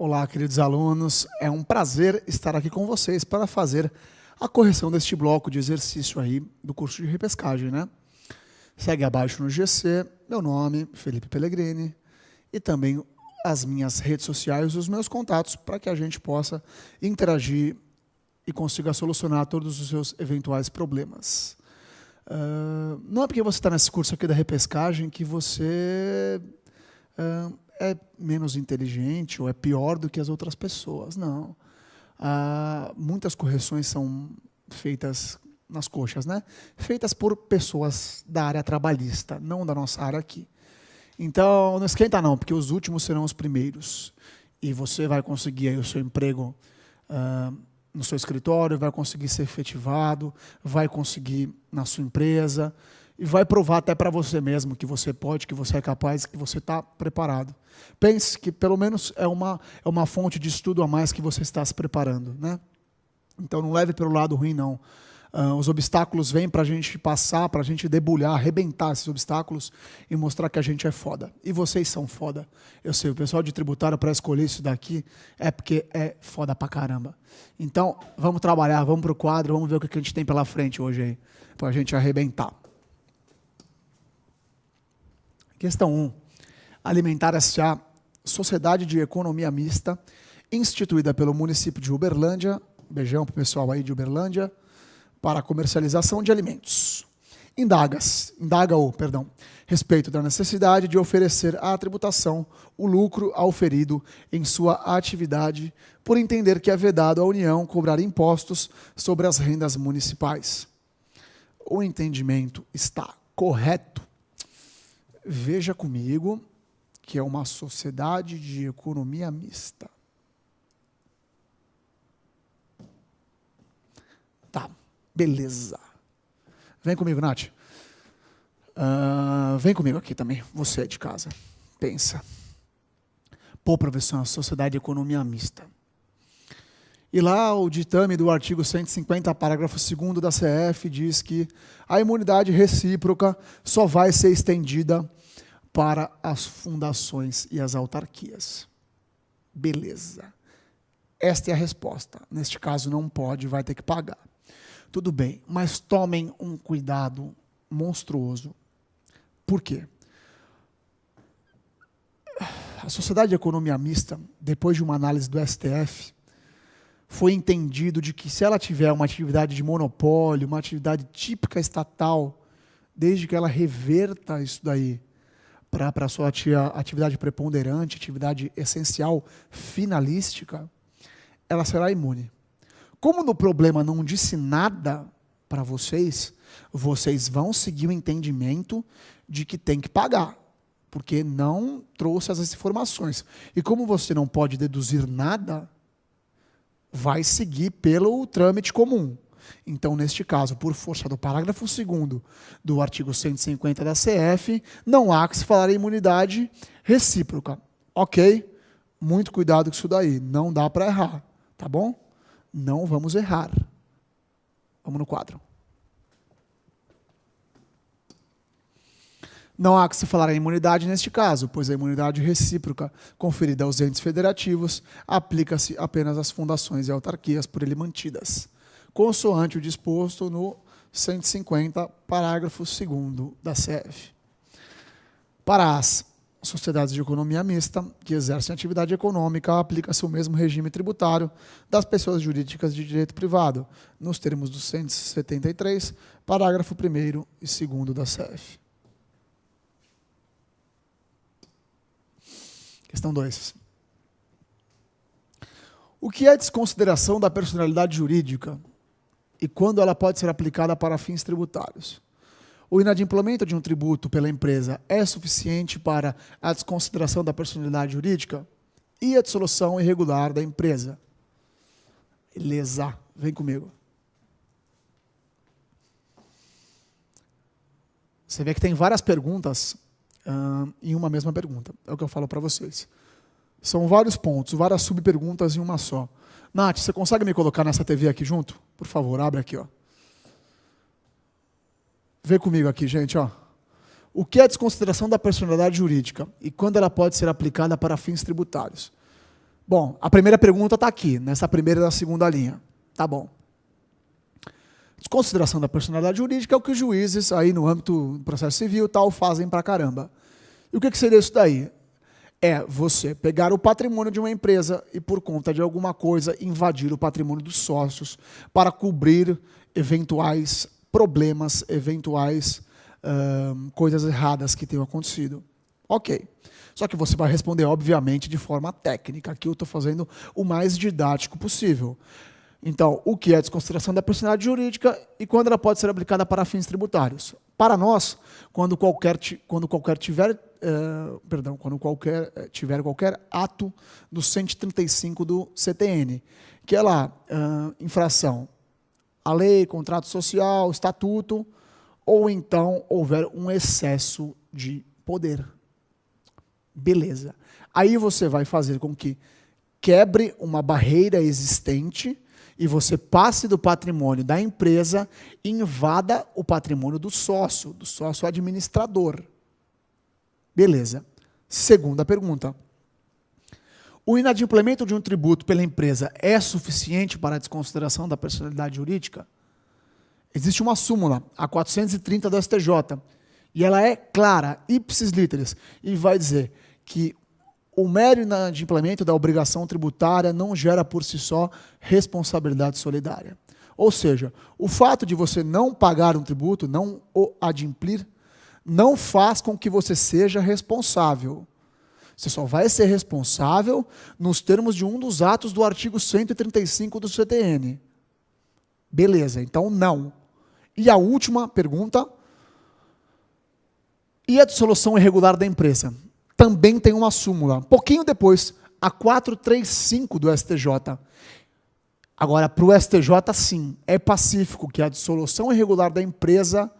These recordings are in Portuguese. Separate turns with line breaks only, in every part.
Olá, queridos alunos. É um prazer estar aqui com vocês para fazer a correção deste bloco de exercício aí do curso de repescagem, né? Segue abaixo no GC, meu nome, Felipe Pellegrini, e também as minhas redes sociais, os meus contatos, para que a gente possa interagir e consiga solucionar todos os seus eventuais problemas. Não é porque você está nesse curso aqui da repescagem que você é menos inteligente ou é pior do que as outras pessoas. Não. Muitas correções são feitas nas coxas, né? Feitas por pessoas da área trabalhista, não da nossa área aqui. Então, não esquenta não, porque os últimos serão os primeiros. E você vai conseguir aí o seu emprego no seu escritório, vai conseguir ser efetivado, vai conseguir na sua empresa, e vai provar até para você mesmo que você pode, que você é capaz, que você está preparado. Pense que pelo menos é uma fonte de estudo a mais que você está se preparando, né? Então não leve pelo lado ruim, não. Os obstáculos vêm para a gente passar, para a gente debulhar, arrebentar esses obstáculos e mostrar que a gente é foda. E vocês são foda. Eu sei, o pessoal de tributário para escolher isso daqui é porque é foda pra caramba. Então, vamos trabalhar, vamos para o quadro, vamos ver o que a gente tem pela frente hoje aí, para a gente arrebentar. Questão 1. Alimentar S.A., Sociedade de Economia Mista, instituída pelo município de Uberlândia, beijão para o pessoal aí de Uberlândia, para a comercialização de alimentos. Indaga-o, respeito da necessidade de oferecer à tributação o lucro auferido em sua atividade, por entender que é vedado à União cobrar impostos sobre as rendas municipais. O entendimento está correto? Veja comigo que é uma sociedade de economia mista. Tá, beleza. Vem comigo, Nath. Vem comigo aqui também, você é de casa. Pensa. Pô, professor, uma sociedade de economia mista. E lá o ditame do artigo 150, parágrafo 2º da CF diz que a imunidade recíproca só vai ser estendida para as fundações e as autarquias. Beleza. Esta é a resposta. Neste caso não pode, vai ter que pagar. Tudo bem, mas tomem um cuidado monstruoso. Por quê? A sociedade de economia mista, depois de uma análise do STF, foi entendido de que se ela tiver uma atividade de monopólio, uma atividade típica estatal, desde que ela reverta isso daí para a sua atividade preponderante, atividade essencial, finalística, ela será imune. Como no problema não disse nada para vocês, vocês vão seguir o entendimento de que tem que pagar, porque não trouxe essas informações. E como você não pode deduzir nada, vai seguir pelo trâmite comum. Então, neste caso, por força do parágrafo 2º do artigo 150 da CF, não há que se falar em imunidade recíproca. Ok? Muito cuidado com isso daí. Não dá para errar. Tá bom? Não vamos errar. Vamos no quadro. Não há que se falar em imunidade neste caso, pois a imunidade recíproca conferida aos entes federativos aplica-se apenas às fundações e autarquias por ele mantidas, consoante o disposto no 150, parágrafo 2º da CF. Para as sociedades de economia mista, que exercem atividade econômica, aplica-se o mesmo regime tributário das pessoas jurídicas de direito privado, nos termos do 173, parágrafo 1º e 2º da CF. Questão 2. O que é desconsideração da personalidade jurídica e quando ela pode ser aplicada para fins tributários? O inadimplemento de um tributo pela empresa é suficiente para a desconsideração da personalidade jurídica e a dissolução irregular da empresa? Beleza, vem comigo. Você vê que tem várias perguntas em uma mesma pergunta. É o que eu falo para vocês. São vários pontos, várias subperguntas em uma só. Nath, você consegue me colocar nessa TV aqui junto? Por favor, abre aqui, ó. Vê comigo aqui, gente, ó. O que é a desconsideração da personalidade jurídica e quando ela pode ser aplicada para fins tributários? Bom, a primeira pergunta está aqui, nessa primeira e na segunda linha. Tá bom. Desconsideração da personalidade jurídica é o que os juízes, aí no âmbito do processo civil e tal, fazem pra caramba. E o que seria isso daí? É você pegar o patrimônio de uma empresa e, por conta de alguma coisa, invadir o patrimônio dos sócios para cobrir eventuais problemas, eventuais coisas erradas que tenham acontecido. Ok. Só que você vai responder, obviamente, de forma técnica. Aqui eu estou fazendo o mais didático possível. Então, o que é desconsideração da personalidade jurídica e quando ela pode ser aplicada para fins tributários? Para nós, quando qualquer tiver qualquer ato do 135 do CTN, que é lá, infração à lei, contrato social, estatuto, ou então houver um excesso de poder. Beleza. Aí você vai fazer com que quebre uma barreira existente e você passe do patrimônio da empresa e invada o patrimônio do sócio administrador. Beleza. Segunda pergunta. O inadimplemento de um tributo pela empresa é suficiente para a desconsideração da personalidade jurídica? Existe uma súmula, a 430 do STJ, e ela é clara, ipsis literis, e vai dizer que o mero inadimplemento da obrigação tributária não gera por si só responsabilidade solidária. Ou seja, o fato de você não pagar um tributo, não o adimplir, não faz com que você seja responsável. Você só vai ser responsável nos termos de um dos atos do artigo 135 do CTN. Beleza, então não. E a última pergunta. E a dissolução irregular da empresa? Também tem uma súmula. Pouquinho depois, a 435 do STJ. Agora, para o STJ, sim, é pacífico que a dissolução irregular da empresa,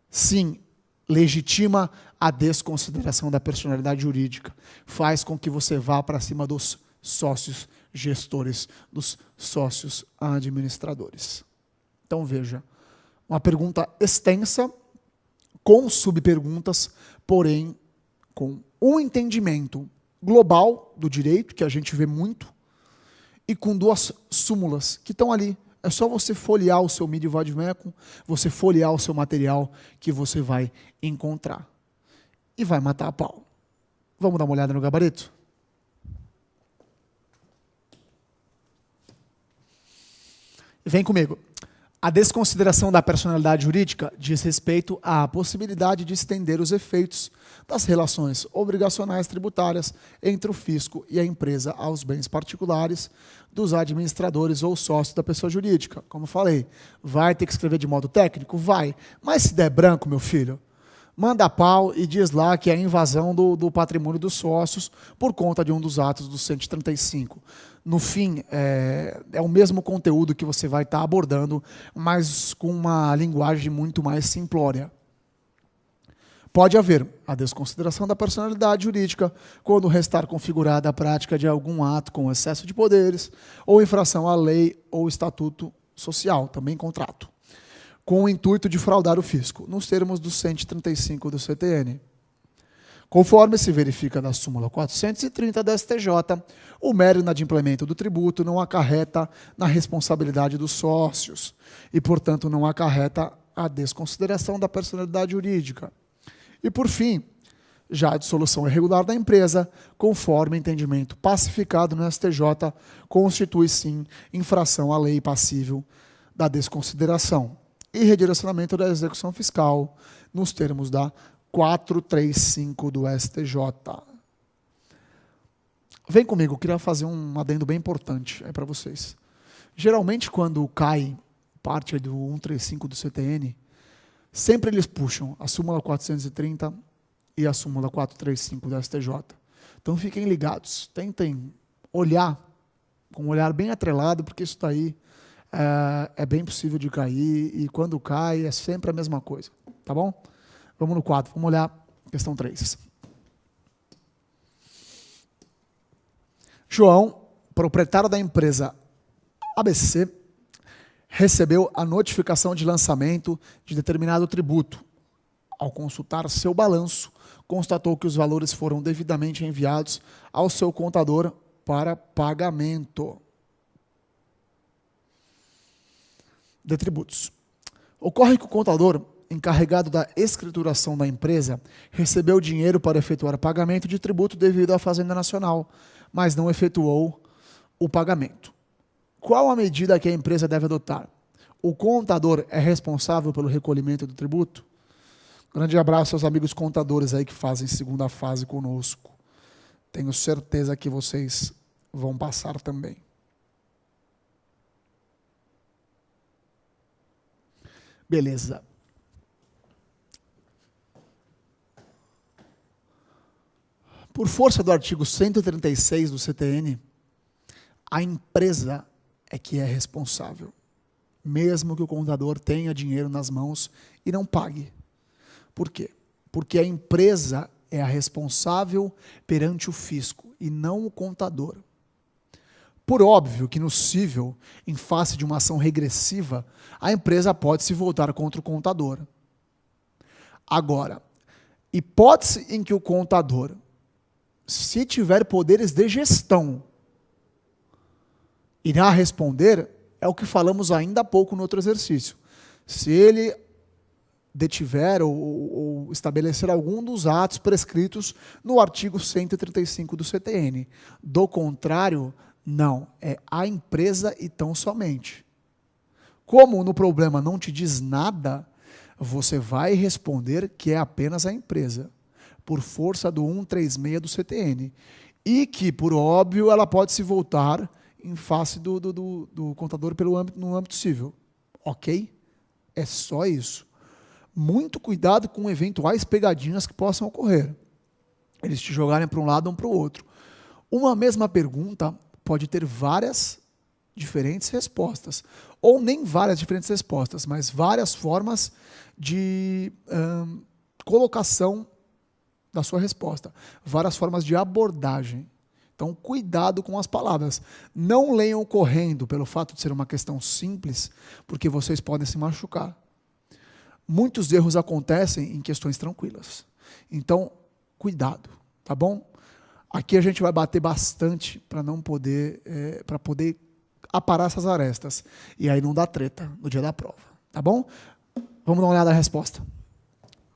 sim, legitima a desconsideração da personalidade jurídica. Faz com que você vá para cima dos sócios gestores, dos sócios administradores. Então, veja, uma pergunta extensa, com subperguntas, porém com um entendimento global do direito, que a gente vê muito, e com duas súmulas que estão ali. É só você folhear o seu MIDI Vademecum, você folhear o seu material que você vai encontrar. E vai matar a pau. Vamos dar uma olhada no gabarito? Vem comigo. A desconsideração da personalidade jurídica diz respeito à possibilidade de estender os efeitos das relações obrigacionais tributárias entre o fisco e a empresa aos bens particulares dos administradores ou sócios da pessoa jurídica. Como eu falei, vai ter que escrever de modo técnico? Vai. Mas se der branco, meu filho, manda pau e diz lá que é a invasão do patrimônio dos sócios por conta de um dos atos do 135. No fim, é o mesmo conteúdo que você vai estar abordando, mas com uma linguagem muito mais simplória. Pode haver a desconsideração da personalidade jurídica quando restar configurada a prática de algum ato com excesso de poderes ou infração à lei ou estatuto social, também contrato, com o intuito de fraudar o fisco, nos termos do 135 do CTN. Conforme se verifica na súmula 430 da STJ, o mero inadimplemento do tributo não acarreta na responsabilidade dos sócios e, portanto, não acarreta a desconsideração da personalidade jurídica. E, por fim, já a dissolução irregular da empresa, conforme entendimento pacificado no STJ, constitui, sim, infração à lei passível da desconsideração e redirecionamento da execução fiscal, nos termos da 435 do STJ. Vem comigo, eu queria fazer um adendo bem importante para vocês. Geralmente, quando cai parte do 135 do CTN, sempre eles puxam a súmula 430 e a súmula 435 do STJ. Então, fiquem ligados, tentem olhar com um olhar bem atrelado, porque isso daí é bem possível de cair, e quando cai é sempre a mesma coisa, tá bom? Vamos no quadro, vamos olhar questão 3. João, proprietário da empresa ABC, recebeu a notificação de lançamento de determinado tributo. Ao consultar seu balanço, constatou que os valores foram devidamente enviados ao seu contador para pagamento de tributos. Ocorre que o contador, encarregado da escrituração da empresa, recebeu dinheiro para efetuar pagamento de tributo devido à Fazenda Nacional, mas não efetuou o pagamento. Qual a medida que a empresa deve adotar? O contador é responsável pelo recolhimento do tributo? Grande abraço aos amigos contadores aí que fazem segunda fase conosco. Tenho certeza que vocês vão passar também. Beleza. Por força do artigo 136 do CTN, a empresa é que é responsável, mesmo que o contador tenha dinheiro nas mãos e não pague. Por quê? Porque a empresa é a responsável perante o fisco e não o contador. Por óbvio que no cível, em face de uma ação regressiva, a empresa pode se voltar contra o contador. Agora, hipótese em que o contador, se tiver poderes de gestão, irá responder, é o que falamos ainda há pouco no outro exercício. Se ele detiver ou estabelecer algum dos atos prescritos no artigo 135 do CTN. Do contrário, não, é a empresa e tão somente. Como no problema não te diz nada, você vai responder que é apenas a empresa, por força do 136 do CTN, e que, por óbvio, ela pode se voltar em face do contador no âmbito civil. Ok? É só isso. Muito cuidado com eventuais pegadinhas que possam ocorrer. Eles te jogarem para um lado ou para o outro. Uma mesma pergunta pode ter várias diferentes respostas. Ou nem várias diferentes respostas, mas várias formas de colocação da sua resposta. Várias formas de abordagem. Então, cuidado com as palavras. Não leiam correndo pelo fato de ser uma questão simples, porque vocês podem se machucar. Muitos erros acontecem em questões tranquilas. Então, cuidado, tá bom? Aqui a gente vai bater bastante para poder aparar essas arestas. E aí não dá treta no dia da prova, tá bom? Vamos dar uma olhada na resposta.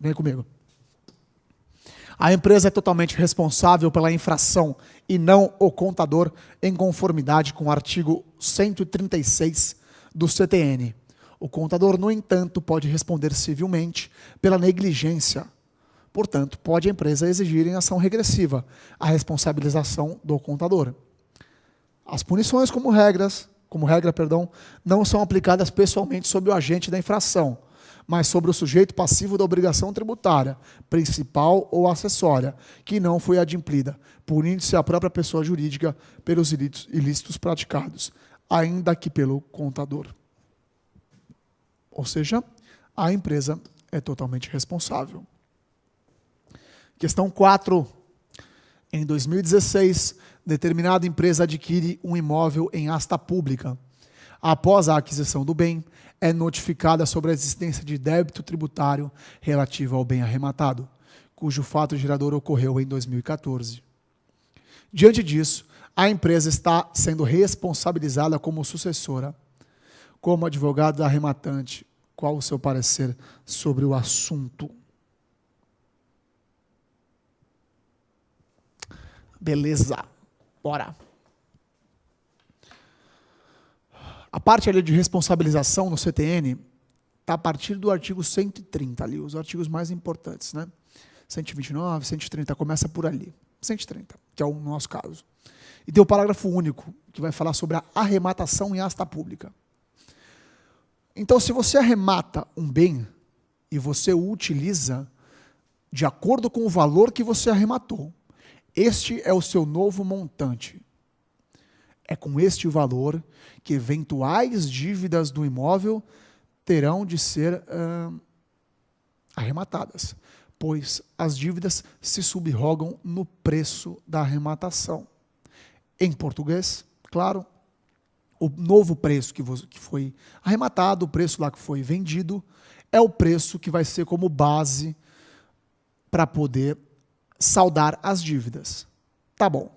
Vem comigo. A empresa é totalmente responsável pela infração e não o contador, em conformidade com o artigo 136 do CTN. O contador, no entanto, pode responder civilmente pela negligência. Portanto, pode a empresa exigir em ação regressiva a responsabilização do contador. As punições, como regra, não são aplicadas pessoalmente sobre o agente da infração, mas sobre o sujeito passivo da obrigação tributária, principal ou acessória, que não foi adimplida, punindo-se a própria pessoa jurídica pelos ilícitos praticados, ainda que pelo contador. Ou seja, a empresa é totalmente responsável. Questão 4. Em 2016, determinada empresa adquire um imóvel em asta pública. Após a aquisição do bem, é notificada sobre a existência de débito tributário relativo ao bem arrematado, cujo fato gerador ocorreu em 2014. Diante disso, a empresa está sendo responsabilizada como sucessora. Como advogado arrematante, qual o seu parecer sobre o assunto? Beleza, bora. A parte ali de responsabilização no CTN está a partir do artigo 130 ali, os artigos mais importantes, né? 129, 130, começa por ali. 130, que é o nosso caso. E tem o parágrafo único, que vai falar sobre a arrematação em asta pública. Então, se você arremata um bem e você o utiliza de acordo com o valor que você arrematou, este é o seu novo montante. É com este valor que eventuais dívidas do imóvel terão de ser arrematadas, pois as dívidas se subrogam no preço da arrematação. Em português, claro, o novo preço que foi arrematado, o preço lá que foi vendido, é o preço que vai ser como base para poder saldar as dívidas. Tá bom.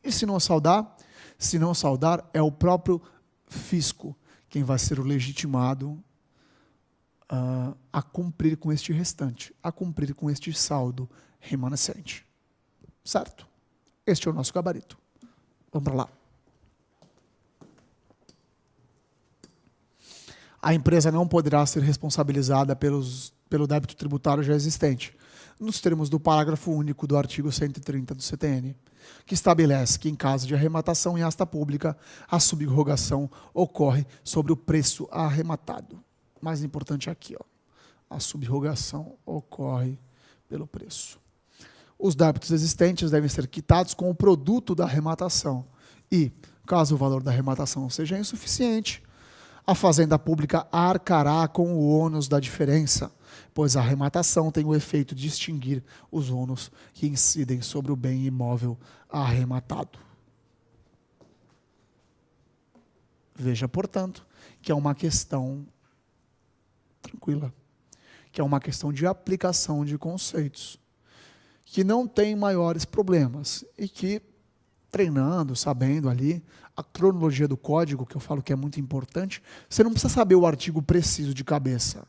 E se não saldar? Se não saldar, é o próprio fisco quem vai ser o legitimado a cumprir com este restante, a cumprir com este saldo remanescente. Certo? Este é o nosso gabarito. Vamos para lá. A empresa não poderá ser responsabilizada pelo débito tributário já existente, nos termos do parágrafo único do artigo 130 do CTN, que estabelece que, em caso de arrematação em asta pública, a subrogação ocorre sobre o preço arrematado. Mais importante aqui, ó, a subrogação ocorre pelo preço. Os débitos existentes devem ser quitados com o produto da arrematação e, caso o valor da arrematação seja insuficiente, a Fazenda Pública arcará com o ônus da diferença, pois a arrematação tem o efeito de extinguir os ônus que incidem sobre o bem imóvel arrematado. Veja, portanto, que é uma questão tranquila, que é uma questão de aplicação de conceitos, que não tem maiores problemas e que, treinando, sabendo ali, a cronologia do código, que eu falo que é muito importante, você não precisa saber o artigo preciso de cabeça.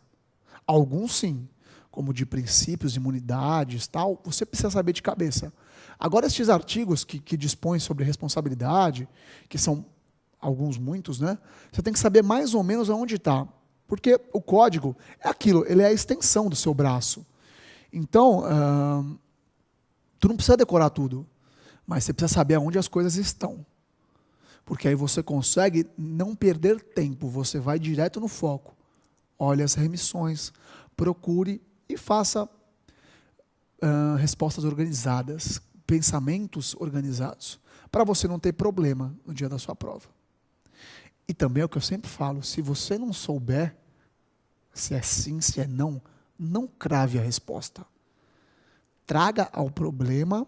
Alguns sim, como de princípios, imunidades, tal, você precisa saber de cabeça. Agora, estes artigos que dispõem sobre responsabilidade, que são alguns, muitos, né? Você tem que saber mais ou menos aonde está. Porque o código é aquilo, ele é a extensão do seu braço. Então, tu não precisa decorar tudo, mas você precisa saber aonde as coisas estão. Porque aí você consegue não perder tempo, você vai direto no foco. Olhe as remissões, procure e faça respostas organizadas, pensamentos organizados, para você não ter problema no dia da sua prova. E também é o que eu sempre falo, se você não souber se é sim, se é não, não crave a resposta. Traga ao problema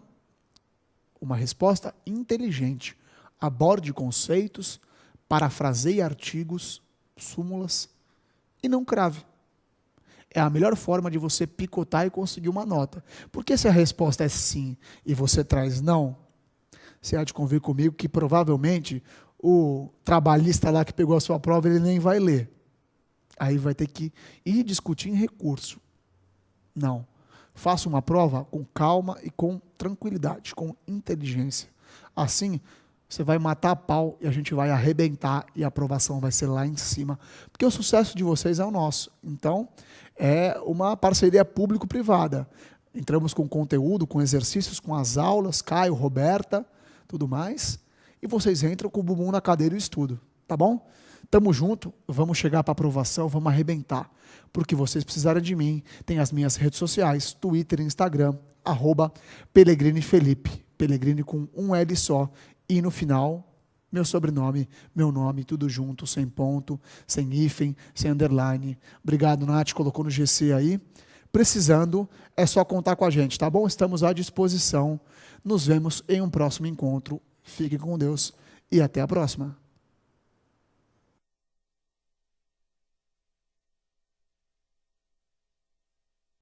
uma resposta inteligente. Aborde conceitos, parafraseie artigos, súmulas e não crave. É a melhor forma de você picotar e conseguir uma nota. Porque se a resposta é sim e você traz não, você há de convir comigo que provavelmente o trabalhista lá que pegou a sua prova, ele nem vai ler. Aí vai ter que ir discutir em recurso. Não. Faça uma prova com calma e com tranquilidade, com inteligência. Assim, você vai matar a pau e a gente vai arrebentar e a aprovação vai ser lá em cima. Porque o sucesso de vocês é o nosso. Então, é uma parceria público-privada. Entramos com conteúdo, com exercícios, com as aulas, Caio, Roberta, tudo mais. E vocês entram com o bumbum na cadeira e o estudo. Tá bom? Tamo junto, vamos chegar para aprovação, vamos arrebentar. Porque vocês precisarem de mim, tem as minhas redes sociais, Twitter e Instagram, @Pellegrini Felipe, Pellegrini com um L só, e no final, meu sobrenome, meu nome, tudo junto, sem ponto, sem hífen, sem underline. Obrigado, Nath, colocou no GC aí. Precisando, é só contar com a gente, tá bom? Estamos à disposição. Nos vemos em um próximo encontro. Fiquem com Deus e até a próxima.